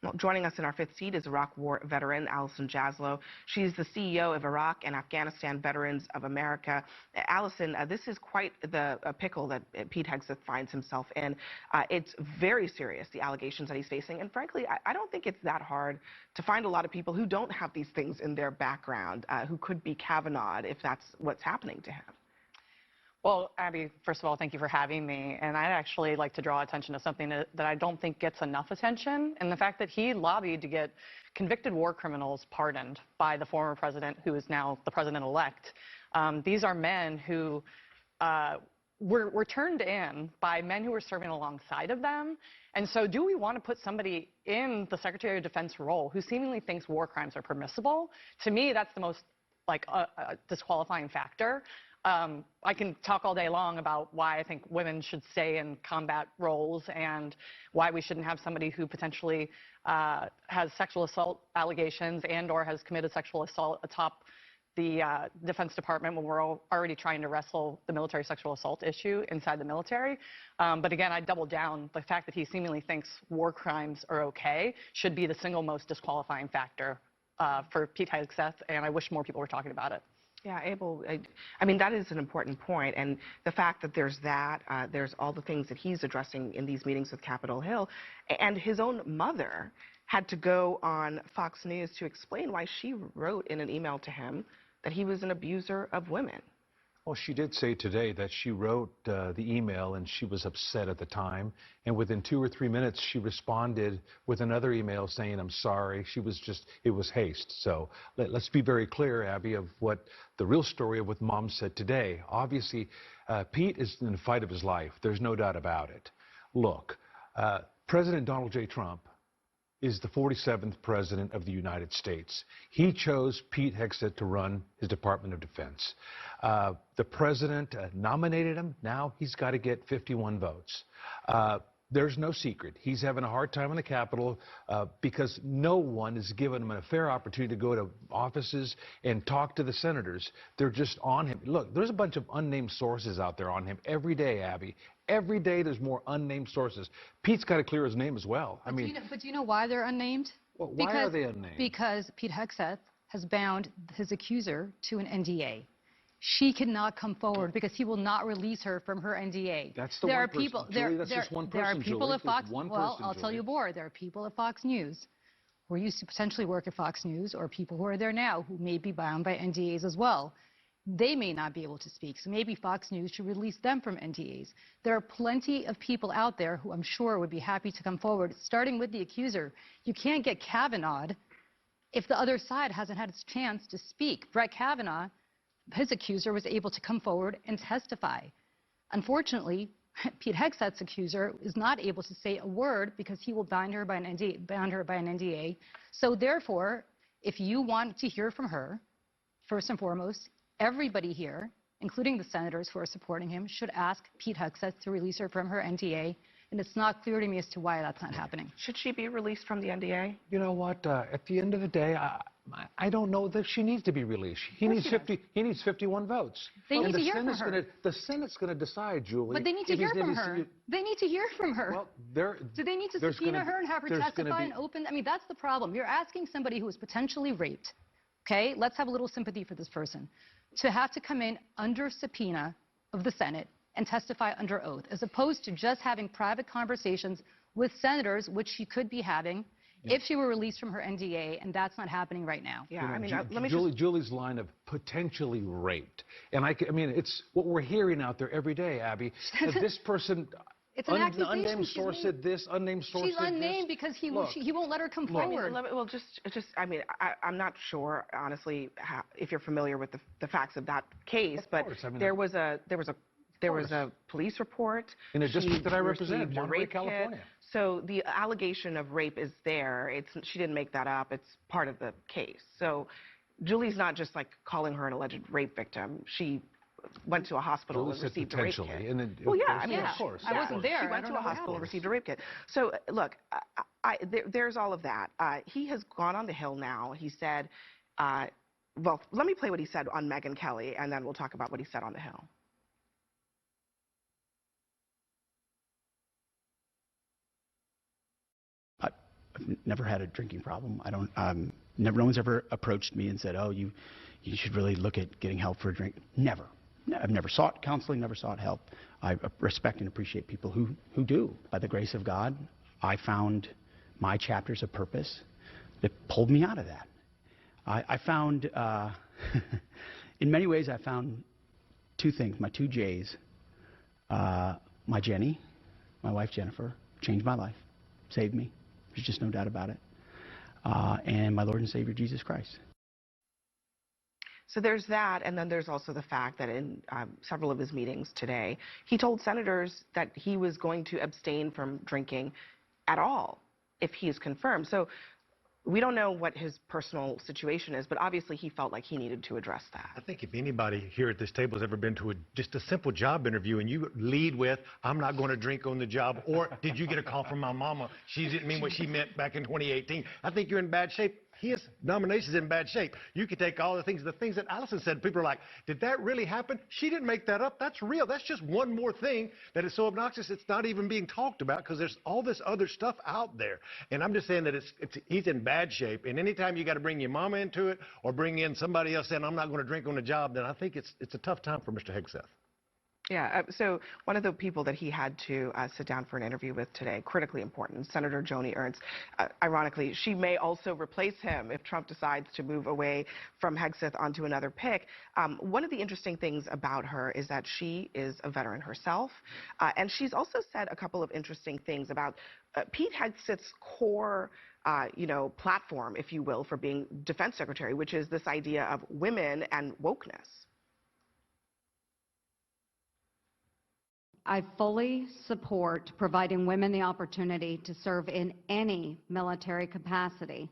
Well, joining us in our fifth seat is Iraq War veteran Allison Jaslow. She's the CEO of Iraq and Afghanistan Veterans of America. Allison, this is quite the pickle that Pete Hegseth finds himself in. It's very serious, the allegations that he's facing. And frankly, I don't think it's that hard to find a lot of people who don't have these things in their background, who could be Kavanaugh'd if that's what's happening to him. Well, Abby, first of all, thank you for having me. And I'd actually like to draw attention to something that I don't think gets enough attention, and the fact that he lobbied to get convicted war criminals pardoned by the former president, who is now the president-elect. These are men who were turned in by men who were serving alongside of them. And so do we want to put somebody in the Secretary of Defense role who seemingly thinks war crimes are permissible? To me, that's the most disqualifying factor. I can talk all day long about why I think women should stay in combat roles and why we shouldn't have somebody who potentially has sexual assault allegations and or has committed sexual assault atop the Defense Department when we're already trying to wrestle the military sexual assault issue inside the military. But again, I double down. The fact that he seemingly thinks war crimes are okay should be the single most disqualifying factor for Pete Hegseth, and I wish more people were talking about it. Yeah, Abel, I mean, that is an important point. And the fact that there's all the things that he's addressing in these meetings with Capitol Hill. And his own mother had to go on Fox News to explain why she wrote in an email to him that he was an abuser of women. Well, she did say today that she wrote the email and she was upset at the time. And within 2 or 3 minutes, she responded with another email saying, I'm sorry. It was haste. So let's be very clear, Abby, of what the real story of what Mom said today. Obviously, Pete is in the fight of his life. There's no doubt about it. Look, President Donald J. Trump is the 47th president of the United States. He chose Pete Hegseth to run his Department of Defense. The president nominated him. Now he's got to get 51 votes. There's no secret. He's having a hard time in the Capitol because no one is giving him a fair opportunity to go to offices and talk to the senators. They're just on him. Look, there's a bunch of unnamed sources out there on him every day, Abby. Every day there's more unnamed sources. Pete's got to clear his name as well. But do you know why they're unnamed? Well, why are they unnamed? Because Pete Hegseth has bound his accuser to an NDA. She cannot come forward because he will not release her from her NDA. That's the one person. Julie, that's just one person. There are people at Fox. Well, I'll tell you more. There are people at Fox News who used to potentially work at Fox News, or people who are there now who may be bound by NDAs as well. They may not be able to speak, so maybe Fox News should release them from NDAs. There are plenty of people out there who I'm sure would be happy to come forward, starting with the accuser. You can't get Kavanaugh'd if the other side hasn't had its chance to speak. Brett Kavanaugh, his accuser, was able to come forward and testify. Unfortunately, Pete Hegseth's accuser is not able to say a word because he will bound her by an NDA. So therefore, if you want to hear from her, first and foremost, everybody here, including the senators who are supporting him, should ask Pete Hegseth to release her from her NDA. And it's not clear to me as to why that's not happening. Should she be released from the NDA? You know what? At the end of the day, I don't know that she needs to be released. He needs 51 votes. They need to hear from her. The Senate's going to decide, Julie. But they need to hear from her. They need to hear from her. Well, do they need to subpoena her and have her testify and open? I mean, that's the problem. You're asking somebody who was potentially raped. Okay, let's have a little sympathy for this person, to have to come in under subpoena of the Senate and testify under oath, as opposed to just having private conversations with senators, which she could be having if she were released from her NDA, and that's not happening right now. Yeah, I mean, Julie's line of potentially raped, and I mean, it's what we're hearing out there every day, Abby. This person. It's an accusation. Unnamed source said this, unnamed source said this. She's unnamed because he won't let her come forward. Well, I mean, I'm not sure, honestly, if you're familiar with the facts of that case, but there was a police report in a district that I represent, Monterey, California. So the allegation of rape is there. She didn't make that up. It's part of the case. So Julie's not just like calling her an alleged rape victim. She went to a hospital and received a rape kit. Well, yeah, I mean, of course. I wasn't there. She went to a hospital and received a rape kit. So, look, there's all of that. He has gone on the Hill now. He said, well, let me play what he said on Megyn Kelly, and then we'll talk about what he said on the Hill. never had a drinking problem. I don't. Never. No one's ever approached me and said, "Oh, you should really look at getting help for a drink." Never. I've never sought counseling. Never sought help. I respect and appreciate people who do. By the grace of God, I found my chapters of purpose that pulled me out of that. I found, in many ways, I found two things. My two J's. My Jenny, my wife Jennifer, changed my life, saved me. There's just no doubt about it. And my Lord and Savior, Jesus Christ. So there's that, and then there's also the fact that in several of his meetings today, he told senators that he was going to abstain from drinking at all if he is confirmed. So we don't know what his personal situation is, but obviously he felt like he needed to address that. I think if anybody here at this table has ever been to just a simple job interview and you lead with, "I'm not going to drink on the job," or "Did you get a call from my mama? She didn't mean what she meant back in 2018." I think you're in bad shape. His nomination's in bad shape. You could take all the things that Allison said. People are like, "Did that really happen? She didn't make that up. That's real." That's just one more thing that is so obnoxious it's not even being talked about because there's all this other stuff out there. And I'm just saying that he's in bad shape. And anytime you got to bring your mama into it or bring in somebody else saying, "I'm not going to drink on the job," then I think it's a tough time for Mr. Hegseth. Yeah, so one of the people that he had to sit down for an interview with today, critically important, Senator Joni Ernst. Ironically, she may also replace him if Trump decides to move away from Hegseth onto another pick. One of the interesting things about her is that she is a veteran herself, and she's also said a couple of interesting things about Pete Hegseth's core platform, if you will, for being defense secretary, which is this idea of women and wokeness. I fully support providing women the opportunity to serve in any military capacity.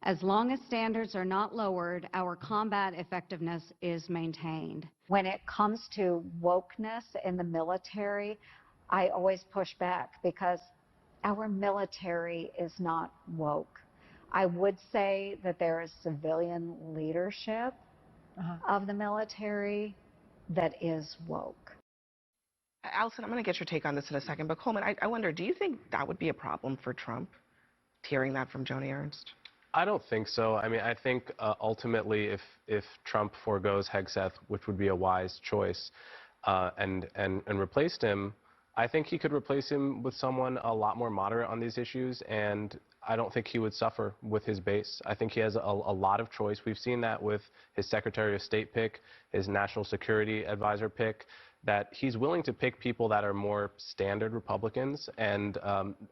As long as standards are not lowered, our combat effectiveness is maintained. When it comes to wokeness in the military, I always push back because our military is not woke. I would say that there is civilian leadership of the military that is woke. Allison, I'm going to get your take on this in a second, but Coleman, I wonder, do you think that would be a problem for Trump, hearing that from Joni Ernst? I don't think so. I mean, I think ultimately if Trump forgoes Hegseth, which would be a wise choice, and replaced him, I think he could replace him with someone a lot more moderate on these issues, and I don't think he would suffer with his base. I think he has a lot of choice. We've seen that with his Secretary of State pick, his National Security Advisor pick, that he's willing to pick people that are more standard Republicans and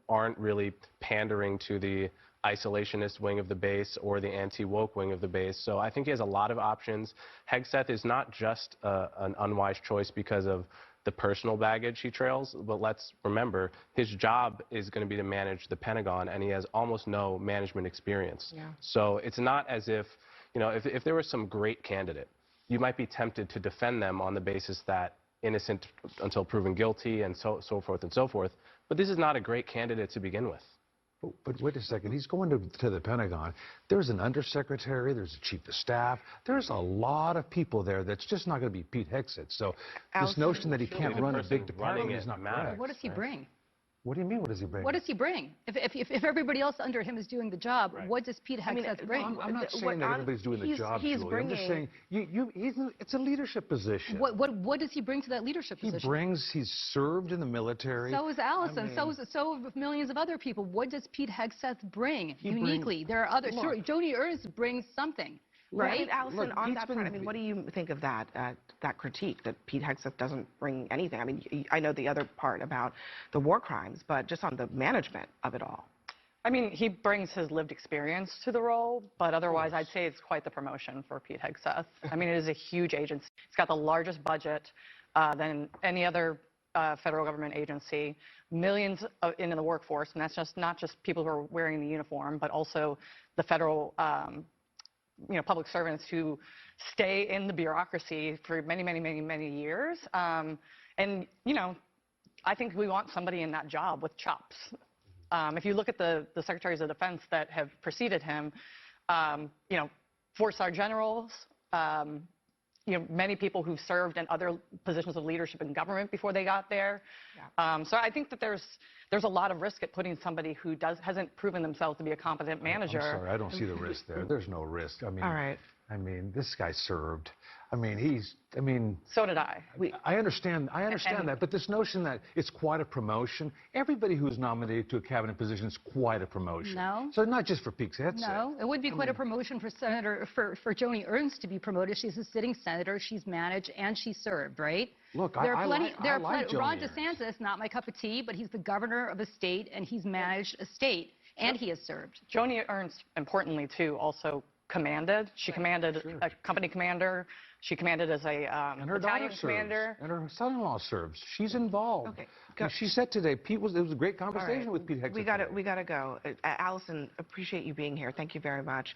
aren't really pandering to the isolationist wing of the base or the anti-woke wing of the base. So I think he has a lot of options. Hegseth is not just an unwise choice because of the personal baggage he trails, but let's remember, his job is going to be to manage the Pentagon, and he has almost no management experience. Yeah. So it's not as if, if there was some great candidate, you might be tempted to defend them on the basis that innocent until proven guilty and so forth and so forth. But this is not a great candidate to begin with. But wait a second, he's going to the Pentagon. There's an undersecretary, there's a chief of staff, there's a lot of people there that's just not going to be Pete Hegseth. So this notion that he can't run a big department is not correct. What does he bring? What do you mean, what does he bring? What does he bring? If everybody else under him is doing the job, what does Pete Hegseth bring? I'm not saying that everybody's doing the job, Julie. I'm just saying it's a leadership position. What does he bring to that leadership position? He's served in the military. So is Allison. So have millions of other people. What does Pete Hegseth bring uniquely? There are others. Sure, Joni Ernst brings something. Right, Allison, on that front, I mean, what do you think of that critique that Pete Hegseth doesn't bring anything? I mean, I know the other part about the war crimes, but just on the management of it all. I mean, he brings his lived experience to the role, but otherwise I'd say it's quite the promotion for Pete Hegseth. I mean, it is a huge agency. It's got the largest budget than any other federal government agency, millions in the workforce, and that's just not just people who are wearing the uniform, but also the federal public servants who stay in the bureaucracy for many, many, many, many years. And, I think we want somebody in that job with chops. If you look at the secretaries of defense that have preceded him, 4-star generals, many people who served in other positions of leadership in government before they got there. Yeah. So I think that there's there's a lot of risk at putting somebody who hasn't proven themselves to be a competent manager. I'm sorry, I don't see the risk there. There's no risk. All right. I mean, this guy served. So did I. I understand that, but this notion that it's quite a promotion, everybody who's nominated to a cabinet position is quite a promotion. No. So not just for Hegseth. No, it would be quite a promotion for Joni Ernst to be promoted. She's a sitting senator. She's managed and she served, right? Look, I like Joni Ron Ernst. DeSantis, not my cup of tea, but he's the governor of a state and he's managed a state and he has served. Joni Ernst, importantly too, also commanded. She commanded a company commander. She commanded as a battalion commander. And her son-in-law serves. She's involved. Okay. And she said today, it was a great conversation with Pete Hegseth. We got to go. Allison, appreciate you being here. Thank you very much.